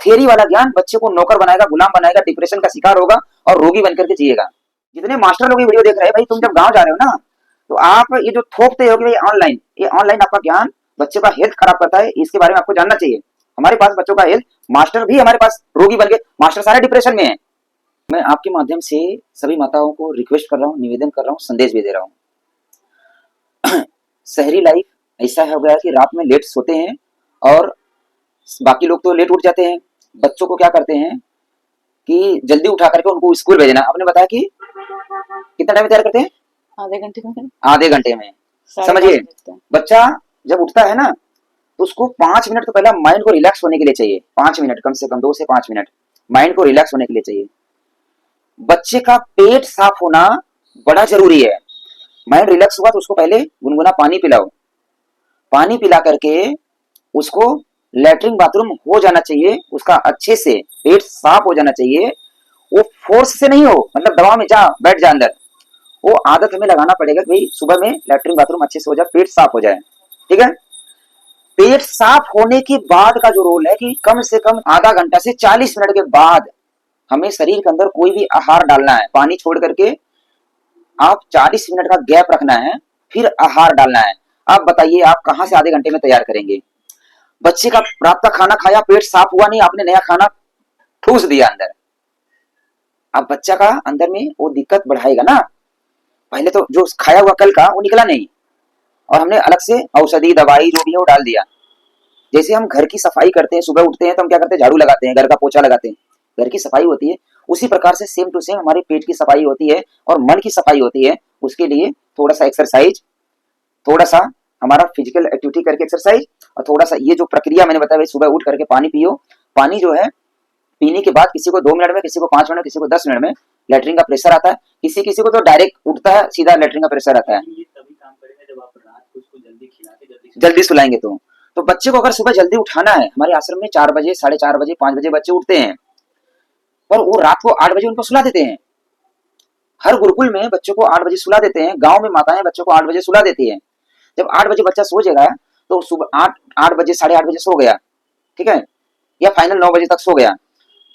Theory वाला ज्ञान बच्चे को नौकर बनाएगा, गुलाम बनाएगा, डिप्रेशन का शिकार होगा और रोगी बनकर के जिएगा। जितने मास्टर लोग ये वीडियो देख रहे हैं भाई, तुम जब गांव जा रहे हो ना, तो आप ये जो थोपते हो कि भाई ऑनलाइन, ये ऑनलाइन आपका ज्ञान बच्चे का हेल्थ खराब करता है, इसके बारे में आपको जानना चाहिए। हमारे पास बच्चों का हेल्थ, मास्टर भी हमारे पास रोगी बन गए, मास्टर सारे डिप्रेशन में है। मैं आपके माध्यम से सभी माताओं को रिक्वेस्ट कर रहा हूँ, निवेदन कर रहा हूँ, संदेश भी दे रहा हूँ। शहरी लाइफ ऐसा हो गया कि रात में लेट सोते हैं और बाकी लोग तो लेट उठ जाते हैं। बच्चों को क्या करते हैं कि जल्दी उठा करके उनको स्कूल भेजना। आपने बताया कि कितना टाइम तैयार करते हैं? आधे घंटे में। आधे घंटे में। समझिए, बच्चा जब उठता है ना, तो उसको 5 मिनट तो पहला माइंड को रिलैक्स होने के लिए चाहिए। 5 मिनट, कम से कम 2 से 5 मिनट माइंड को रिलैक्स होने के लिए चाहिए। बच्चे का पेट साफ होना बड़ा जरूरी है। माइंड रिलैक्स हुआ तो उसको पहले गुनगुना पानी पिलाओ। पानी पिला करके उसको लेटरिन बाथरूम हो जाना चाहिए, उसका अच्छे से पेट साफ हो जाना चाहिए। वो फोर्स से नहीं हो, मतलब दवा में जा बैठ जा अंदर, वो आदत हमें लगाना पड़ेगा कि भाई सुबह में लेटरिन बाथरूम अच्छे से हो जाए, पेट साफ हो जाए। ठीक है। पेट साफ होने के बाद का जो रोल है कि कम से कम आधा घंटा से 40 मिनट के बाद हमें शरीर के अंदर कोई भी आहार डालना है। पानी छोड़ करके आप 40 मिनट का गैप रखना है, फिर आहार डालना है। आप बताइए, आप कहां से आधे घंटे में तैयार करेंगे? बच्चे का रात का खाना खाया, पेट साफ हुआ नहीं, आपने नया खाना ठूस दिया अंदर, अब बच्चा का अंदर में वो दिक्कत बढ़ाएगा ना। पहले तो जो खाया हुआ कल का वो निकला नहीं, और हमने अलग से औषधि दवाई जो भी है वो डाल दिया। जैसे हम घर की सफाई करते हैं, सुबह उठते हैं तो हम क्या करते हैं, झाड़ू लगाते हैं, घर का पोछा लगाते हैं, घर की सफाई होती है। उसी प्रकार से सेम टू सेम हमारे पेट की सफाई होती है और मन की सफाई होती है। उसके लिए थोड़ा सा एक्सरसाइज, थोड़ा सा हमारा फिजिकल एक्टिविटी करके एक्सरसाइज, और थोड़ा सा ये जो प्रक्रिया मैंने बताया, सुबह उठ करके पानी पियो। पानी जो है पीने के बाद किसी को 2 मिनट में, किसी को 5 मिनट में, किसी को 10 मिनट में लेटरिन का प्रेशर आता है। किसी किसी को तो डायरेक्ट उठता है, सीधा लेटरिन का प्रेशर आता है। जल्दी सुलाएंगे तो बच्चे को अगर सुबह जल्दी उठाना है, हमारे आश्रम में 4 बजे, 4:30 बजे, 5 बजे बच्चे उठते हैं, और वो रात को 8 बजे उनको सुला देते हैं। हर गुरुकुल में बच्चों को 8 बजे सुला देते हैं। गांव में माताएं बच्चों को 8 बजे सुला देती है। जब 8 बजे बच्चा सो जाएगा तो सुबह 8 बजे, 8:30 बजे सो गया, ठीक है, या फाइनल 9 बजे तक सो गया,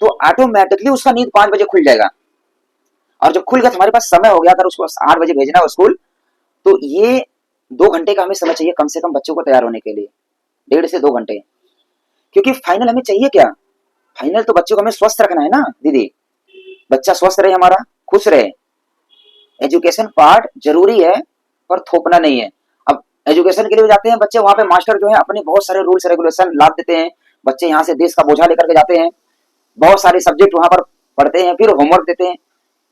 तो ऑटोमेटिकली उसका नींद 5 बजे खुल जाएगा। और जब खुल गया तो हमारे पास समय हो गया, अगर उसको 8 बजे भेजना हो स्कूल, तो ये 2 घंटे का हमें समय चाहिए कम से कम बच्चों को तैयार होने के लिए, 1.5 से 2 घंटे। क्योंकि फाइनल हमें चाहिए क्या? फाइनल तो बच्चों को हमें स्वस्थ रखना है ना दीदी। बच्चा स्वस्थ रहे, हमारा खुश रहे। एजुकेशन पार्ट जरूरी है, पर थोपना नहीं है। अब एजुकेशन के लिए जाते हैं बच्चे, वहां पे मास्टर जो है अपने बहुत सारे रूल्स रेगुलेशन लाद देते हैं। बच्चे यहाँ से देश का बोझा लेकर के जाते हैं, बहुत सारे सब्जेक्ट वहां पर पढ़ते हैं, फिर होमवर्क देते हैं।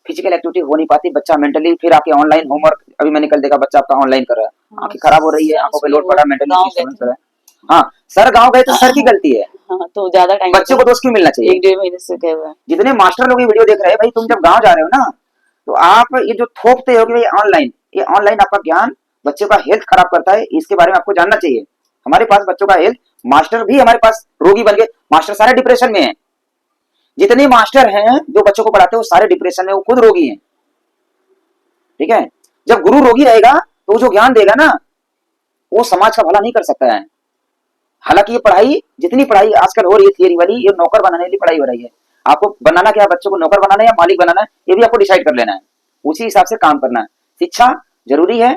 फिजिकल एक्टिविटी हो नहीं पाती, बच्चा मेंटली फिर आके ऑनलाइन होमवर्क, अभी मैंने कल देखा बच्चा आपका ऑनलाइन कर रहा है, आंखें खराब हो रही है, आंखों पे लोड पड़ा, मेंटली डिस्टर्बेंस कर रहा है। हाँ, सर गांव गए तो सर की गलती है। हाँ, तो ज्यादा टाइम बच्चों को दोष क्यों मिलना चाहिए? 1-1.5 महीने से गए हुए हैं। जितने मास्टर लोग ये वीडियो देख रहे हैं भाई, तुम जब गांव जा रहे हो ना, तो आप ये जो थोपते हो कि भाई ऑनलाइन, ये ऑनलाइन आपका ज्ञान बच्चों का हेल्थ खराब करता है, इसके बारे में आपको जानना चाहिए। हमारे पास बच्चों का हेल्थ, मास्टर भी हमारे पास रोगी बन गए, मास्टर सारे डिप्रेशन में है। जितने मास्टर हैं जो बच्चों को पढ़ाते हैं वो सारे डिप्रेशन में, वो खुद रोगी हैं। ठीक है। जब गुरु रोगी रहेगा तो जो ज्ञान देगा ना, वो समाज का भला नहीं कर सकता है। हालांकि ये पढ़ाई, जितनी पढ़ाई आजकल हो रही है थियरी वाली, ये नौकर बनाने वाली पढ़ाई हो रही है। आपको बनाना क्या है, बच्चों को नौकर बनाना है या मालिक बनाना है, ये भी आपको डिसाइड कर लेना है, उसी हिसाब से काम करना है। शिक्षा जरूरी है,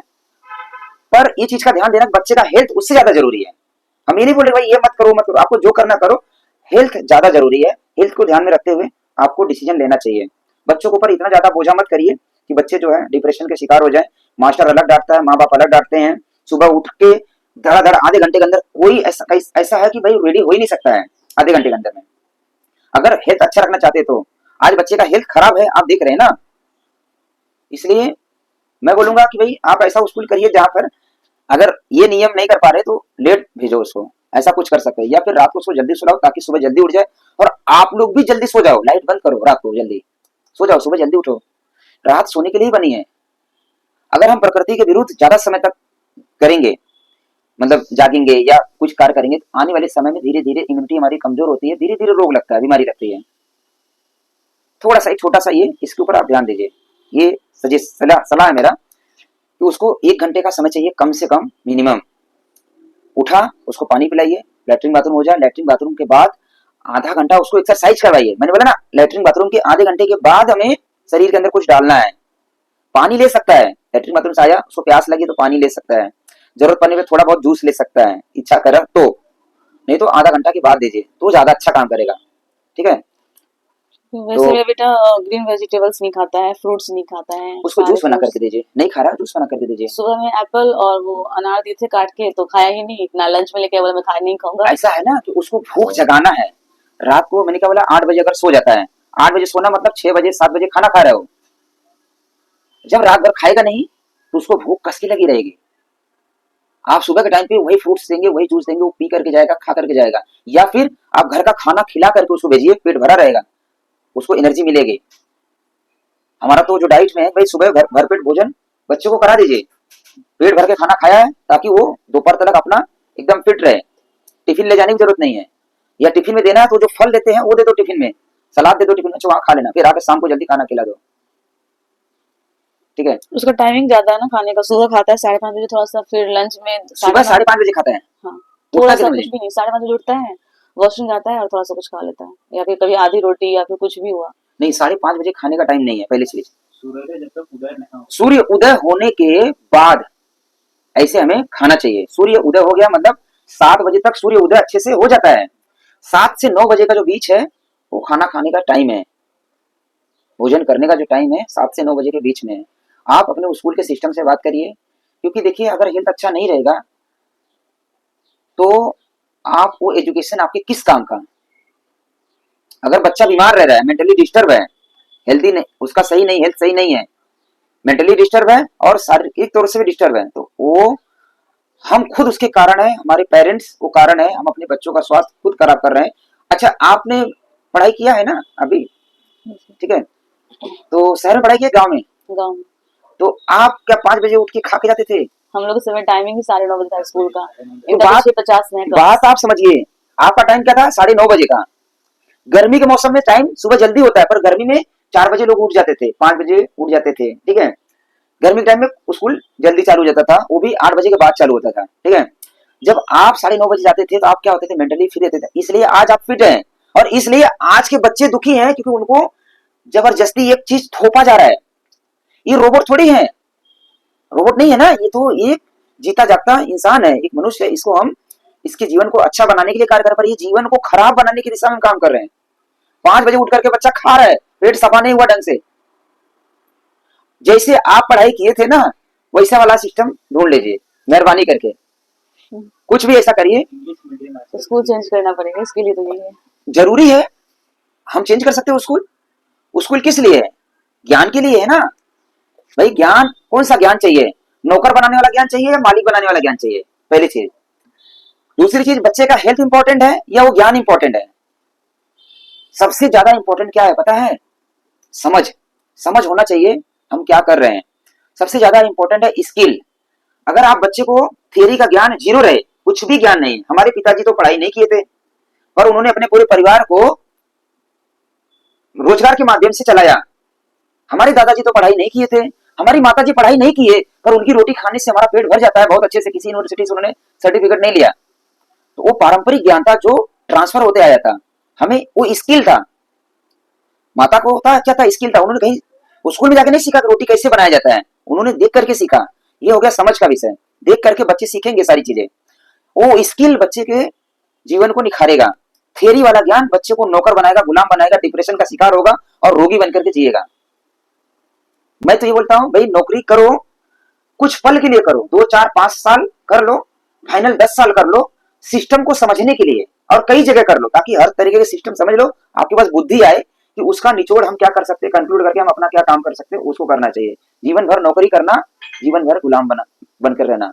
पर ये चीज का ध्यान देना, बच्चे का हेल्थ उससे ज्यादा जरूरी है। हम ये नहीं बोल रहे भाई ये मत करो मत करो, आपको जो करना करो, हेल्थ ज्यादा जरूरी है। हेल्थ को ध्यान में रखते हुए आपको डिसीजन लेना चाहिए। बच्चों के ऊपर इतना ज्यादा बोझा मत करिए कि बच्चे जो है डिप्रेशन के शिकार हो जाए। मास्टर अलग डांटता है, माँ बाप अलग डांटते हैं। सुबह उठ के धड़ाधड़ आधे घंटे के अंदर कोई ऐसा है कि भाई रेडी हो ही नहीं सकता है आधे घंटे के अंदर में। अगर हेल्थ अच्छा रखना चाहते तो, आज बच्चे का हेल्थ खराब है, आप देख रहे हैं ना। इसलिए मैं बोलूंगा कि भाई आप ऐसा स्कूल करिए जहां पर अगर ये नियम नहीं कर पा रहे तो लेट भेजो उसको, ऐसा कुछ कर सकते हैं। या फिर रात को उसको जल्दी सुलाओ ताकि सुबह जल्दी उठ जाए, और आप लोग भी जल्दी सो जाओ, लाइट बंद करो, रात को जल्दी सो जाओ, सुबह जल्दी उठो। रात सोने के लिए बनी है। अगर हम प्रकृति के विरुद्ध ज्यादा समय तक करेंगे, मतलब जागेंगे या कुछ कार्य करेंगे, तो आने वाले समय में धीरे धीरे इम्यूनिटी हमारी कमजोर होती है, धीरे धीरे रोग लगता है, बीमारी लगती है। थोड़ा सा एक छोटा सा ये, इसके ऊपर आप ध्यान दीजिए। ये सलाह है मेरा कि उसको 1 घंटे का समय चाहिए कम से कम मिनिमम। उठा, उसको पानी पिलाइए, लेटरिन बाथरूम हो जाए, लेटरिन बाथरूम के बाद आधा घंटा उसको एक्सरसाइज करवाइए। मैंने बोला ना, लेटरिन बाथरूम के आधे घंटे के बाद हमें शरीर के अंदर कुछ डालना है। पानी ले सकता है, लेटरिन बाथरूम से आया उसको प्यास लगी तो पानी ले सकता है, जरूरत पड़ने पे थोड़ा बहुत जूस ले सकता है, इच्छा करे तो, नहीं तो आधा घंटा के बाद दीजिए तो ज्यादा अच्छा काम करेगा। ठीक है, वैसे मेरा बेटा ग्रीन वेजिटेबल्स नहीं खाता है, फ्रूट्स नहीं खाता है, उसको सारे जूस बना fruits- करके दीजिए। नहीं खा रहा, जूस बना करके दीजिए। सुबह में एप्पल और वो अनार दिए थे काट के तो खाया ही नहीं ना, लंच में लेके बोला मैं खा नहीं खाऊंगा। ऐसा है ना कि उसको भूख जगाना है। रात को मैंने क्या बोला, 8 बजे अगर सो जाता है, 8 बजे सोना मतलब 6 बजे 7 बजे खाना खा रहे हो। जब रात भर खाएगा नहीं तो उसको भूख कस की लगी रहेगी। आप सुबह के टाइम पे वही फ्रूट्स देंगे, वही जूस देंगे, वो पी करके जाएगा, खा करके जाएगा। या फिर आप घर का खाना खिला करके उसको भेजिए, पेट भरा रहेगा, उसको एनर्जी मिलेगी। हमारा तो जो डाइट में है भाई, सुबह भरपेट भोजन बच्चों को करा दीजिए, पेट भर के खाना खाया है, ताकि वो दोपहर तक अपना एकदम फिट रहे। टिफिन ले जाने की जरूरत नहीं है, या टिफिन में देना है तो जो फल देते हैं वो दे दो टिफिन में, सलाद दे दो टिफिन में, वहां खा लेना, फिर आके शाम को जल्दी खाना खिला दो। ठीक है, उसका टाइमिंग ज्यादा है ना खाने का, सुबह खाता है 5:30 बजे थोड़ा सा, फिर लंच में सुबह 5:30 बजे खाता है। हाँ उठता थोड़ा सा, कितने कुछ बजे? भी नहीं, 5:30 बजे उठता है, वॉशरूम जाता है और थोड़ा सा कुछ खा लेता है, या फिर कभी आधी रोटी या फिर कुछ भी हुआ। नहीं, 5:30 बजे खाने का टाइम नहीं है। पहली चीज, सूर्य सूर्य उदय होने के बाद ऐसे हमें खाना चाहिए। सूर्य उदय हो गया मतलब 7 बजे तक सूर्य उदय अच्छे से हो जाता है। 7 से 9 बजे का जो बीच है वो खाना खाने का टाइम है, भोजन करने का जो टाइम है 7 से 9 बजे के बीच में है। आप अपने स्कूल के सिस्टम से बात करिए, क्योंकि देखिए अगर हेल्थ अच्छा नहीं रहेगा तो आप वो एजुकेशन आपके किस काम का। अगर बच्चा बीमार रह रहा है, मेंटली डिस्टर्ब है, हेल्दी नहीं, उसका सही नहीं, हेल्थ सही नहीं है, मेंटली डिस्टर्ब है और शारीरिक तौर से भी डिस्टर्ब है, तो वो हम खुद उसके कारण है, हमारे पेरेंट्स वो कारण है, हम अपने बच्चों का स्वास्थ्य खुद खराब कर रहे हैं। अच्छा, आपने पढ़ाई किया है ना अभी, ठीक है, तो शहर में पढ़ाई किया गांव में? गाँव में तो आप क्या 5 बजे उठ के खा के जाते थे? हम लोग के समय टाइमिंग ही 9:30 बजे था स्कूल का, तो इनका बात 6:50 में है class। बात आप समझिए, आपका टाइम क्या था? 9:30 बजे का। गर्मी के मौसम में टाइम सुबह जल्दी होता है, पर गर्मी में 4 बजे लोग उठ जाते थे, 5 बजे उठ जाते थे। ठीक है, गर्मी के टाइम में स्कूल जल्दी चालू हो जाता था, वो भी 8 बजे के बाद चालू होता था। ठीक है, जब आप 9:30 बजे जाते थे तो आप क्या होते थे? मेंटली फिट रहते थे, इसलिए आज आप फिट हैं। और इसलिए आज के बच्चे दुखी हैं, क्योंकि उनको जबरदस्ती एक चीज थोपा जा रहा है। ये रोबोट थोड़ी है, रोबोट नहीं है ना, ये तो एक जीता जागता इंसान है, एक मनुष्य है। इसको हम इसके जीवन को अच्छा बनाने के लिए कार्य कर रहे हैं, पर ये जीवन को खराब बनाने की दिशा में काम कर रहे हैं। 5 बजे उठ करके बच्चा खा रहा है, पेट सफा नहीं हुआ ढंग से। जैसे आप पढ़ाई किए थे ना, वैसा वाला सिस्टम ढूंढ लीजिए मेहरबानी करके, कुछ भी ऐसा करिए। इंग्लिश मीडियम है। स्कूल चेंज करना पड़ेगा, इसके लिए तो यही है। जरूरी है, हम चेंज कर सकते हो स्कूल। स्कूल किस लिए है? ज्ञान के लिए है ना भाई। ज्ञान, कौन सा ज्ञान चाहिए? नौकर बनाने वाला ज्ञान चाहिए या मालिक बनाने वाला ज्ञान चाहिए? पहली चीज। दूसरी चीज, बच्चे का हेल्थ इंपॉर्टेंट है या वो ज्ञान इंपॉर्टेंट है? सबसे ज्यादा इंपॉर्टेंट क्या है पता है? समझ। समझ होना चाहिए हम क्या कर रहे हैं। सबसे ज्यादा इंपॉर्टेंट है स्किल। अगर आप बच्चे को थियरी का ज्ञान जीरो रहे, कुछ भी ज्ञान नहीं। हमारे पिताजी तो पढ़ाई नहीं किए थे, पर उन्होंने अपने पूरे परिवार को रोजगार के माध्यम से चलाया। हमारे दादाजी तो पढ़ाई नहीं किए थे, हमारी माताजी पढ़ाई नहीं किए, पर उनकी रोटी खाने से हमारा पेट भर जाता है बहुत अच्छे से। किसी यूनिवर्सिटी से उन्होंने सर्टिफिकेट नहीं लिया, तो वो पारंपरिक ज्ञान था जो ट्रांसफर होते आया था। हमें वो स्किल था, माता को था क्या था? स्किल था। उन्होंने कहीं स्कूल में जाकर नहीं सीखा कि रोटी कैसे बनाया जाता है, उन्होंने देख करके सीखा। ये हो गया समझ का विषय। देख करके बच्चे सीखेंगे सारी चीजें, वो स्किल बच्चे के जीवन को निखारेगा। थियरी वाला ज्ञान बच्चे को नौकर बनाएगा, गुलाम बनाएगा, डिप्रेशन का शिकार होगा और रोगी बनकर के जिएगा। मैं तो ये बोलता हूं भाई, नौकरी करो, कुछ पल के लिए करो, 2 4 5 साल कर लो, फाइनल 10 साल कर लो, सिस्टम को समझने के लिए, और कई जगह कर लो, ताकि हर तरीके के सिस्टम समझ लो, आपके पास बुद्धि आए कि उसका निचोड़ हम क्या कर सकते हैं, कंक्लूड करके हम अपना क्या काम कर सकते हैं, उसको करना चाहिए। जीवन भर नौकरी करना, जीवन भर गुलाम बनकर रहना।